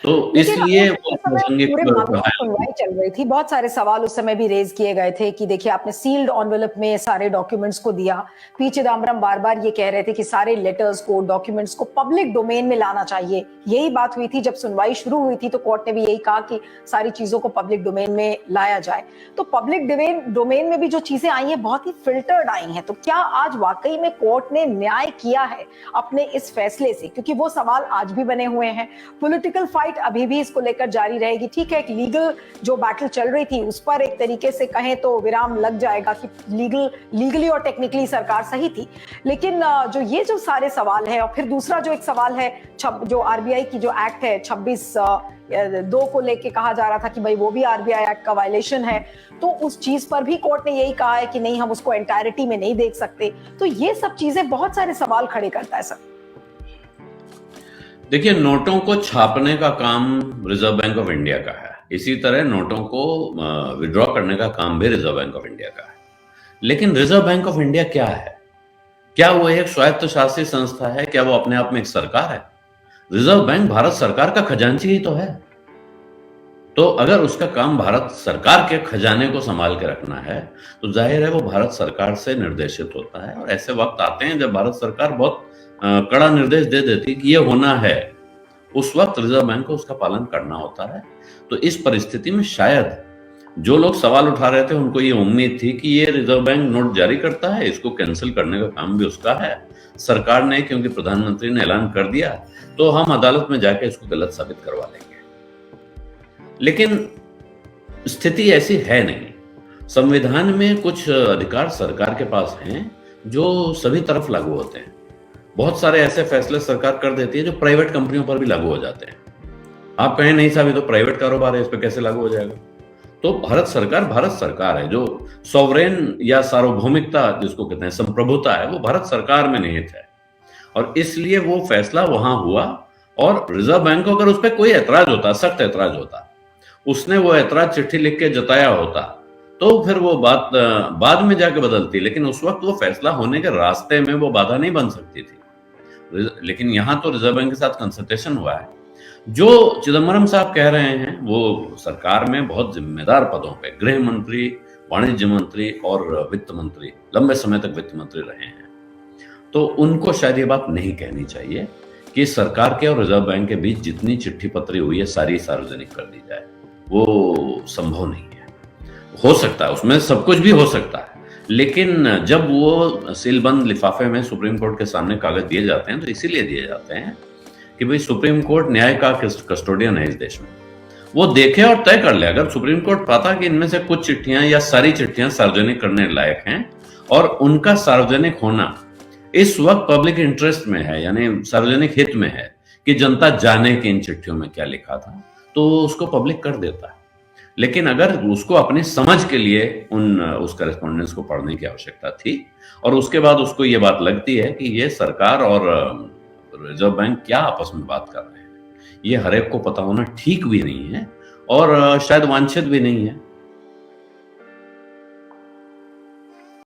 तो लेकिन इसलिए वो उस समय प्रासंगिक पूरे मामले में है। सुनवाई चल रही थी, बहुत सारे सवाल उस समय भी रेज किए गए थे कि देखिए आपने सील्ड एनवेलप में सारे डॉक्यूमेंट्स को दिया। पी चिदम्बरम बार बार ये कह रहे थे कि सारे लेटर्स को, डॉक्यूमेंट्स को पब्लिक डोमेन में लाना चाहिए। यही बात हुई थी जब सुनवाई शुरू हुई थी, तो कोर्ट ने भी यही कहा कि सारी चीजों को पब्लिक डोमेन में लाया जाए। तो पब्लिक डोमेन में भी जो चीजें आई हैं बहुत ही फिल्टर्ड आई हैं। तो क्या आज वाकई में कोर्ट ने न्याय किया है अपने इस फैसले से? क्योंकि वो सवाल आज भी बने हुए हैं, पॉलिटिकल फाइट अभी भी इसको लेकर जारी रहेगी। ठीक है, एक लीगल जो बैटल चल रही थी उस पर एक तरीके से कहें तो विराम लग जाएगा कि लीगली और टेक्निकली सरकार सही थी, लेकिन जो सारे सवाल है, और फिर दूसरा जो एक सवाल है जो आरबीआई की जो एक्ट है 26(2) को लेके कहा जा रहा था कि भाई वो भी आरबीआई एक्ट का वायलेशन है, तो उस चीज पर भी कोर्ट ने यही कहा है कि नहीं, हम उसको एंटायरिटी में नहीं देख सकते। तो ये सब चीजें बहुत सारे सवाल खड़े करता है सर। देखिए, नोटों को छापने का काम रिजर्व बैंक ऑफ इंडिया का है, इसी तरह नोटों को विड्रॉ करने का काम भी रिजर्व बैंक ऑफ इंडिया का है। लेकिन रिजर्व बैंक ऑफ इंडिया क्या है? क्या वो एक स्वायत्तशासी संस्था है? क्या वो अपने आप में एक सरकार है? रिजर्व बैंक भारत सरकार का खजांची ही तो है। तो अगर उसका काम भारत सरकार के खजाने को संभाल के रखना है, तो जाहिर है वो भारत सरकार से निर्देशित होता है। और ऐसे वक्त आते हैं जब भारत सरकार बहुत कड़ा निर्देश दे देती कि ये होना है, उस वक्त रिजर्व बैंक को उसका पालन करना होता है। तो इस परिस्थिति में शायद जो लोग सवाल उठा रहे थे उनको ये उम्मीद थी कि ये रिजर्व बैंक नोट जारी करता है, इसको कैंसिल करने का काम भी उसका है। सरकार ने, क्योंकि प्रधानमंत्री ने ऐलान कर दिया, तो हम अदालत में जाके इसको गलत साबित करवा लेंगे। लेकिन स्थिति ऐसी है नहीं। संविधान में कुछ अधिकार सरकार के पास हैं जो सभी तरफ लागू होते हैं। बहुत सारे ऐसे फैसले सरकार कर देती है जो प्राइवेट कंपनियों पर भी लागू हो जाते हैं। आप कहें नहीं साहब, ये तो प्राइवेट कारोबार है, इस पर कैसे लागू हो जाएगा? तो भारत सरकार है, जो सॉवरेन या सार्वभौमिकता जिसको कहते हैं, संप्रभुता है, वो भारत सरकार में निहित है। और इसलिए वो फैसला वहां हुआ। और रिजर्व बैंक को अगर उस पर कोई ऐतराज होता, सख्त ऐतराज होता, उसने वो ऐतराज चिट्ठी लिख के जताया होता, तो फिर वो बात बाद में जाके बदलती। लेकिन उस वक्त वो फैसला होने के रास्ते में वो बाधा नहीं बन सकती थी। लेकिन यहां तो रिजर्व बैंक के साथ कंसल्टेशन हुआ है। जो चिदम्बरम साहब कह रहे हैं, वो सरकार में बहुत जिम्मेदार पदों पे, गृह मंत्री, वाणिज्य मंत्री और वित्त मंत्री, लंबे समय तक वित्त मंत्री रहे हैं। तो उनको शायद ये बात नहीं कहनी चाहिए कि सरकार के और रिजर्व बैंक के बीच जितनी चिट्ठी पत्री हुई है सारी सार्वजनिक कर दी जाए। वो संभव नहीं है। हो सकता है, उसमें सब कुछ भी हो सकता है, लेकिन जब वो सीलबंद लिफाफे में सुप्रीम कोर्ट के सामने कागज दिए जाते हैं तो इसीलिए दिए जाते हैं कि भाई सुप्रीम कोर्ट न्याय का कस्टोडियन है इस देश में। वो देखे और तय कर ले। अगर सुप्रीम कोर्ट पाता कि इनमें से कुछ चिट्ठियां या सारी चिट्ठियां सार्वजनिक करने लायक हैं और उनका सार्वजनिक होना इस वक्त पब्लिक इंटरेस्ट में है, यानी सार्वजनिक हित में है कि जनता जाने कि इन चिट्ठियों में क्या लिखा था, तो उसको पब्लिक कर देता है। लेकिन अगर उसको अपनी समझ के लिए उस करेस्पॉन्डेंस को पढ़ने की आवश्यकता थी और उसके बाद उसको ये बात लगती है कि ये सरकार और रिजर्व बैंक क्या आपस में बात कर रहे हैं, ये हर एक को पता होना ठीक भी नहीं है और शायद वांछित भी नहीं है।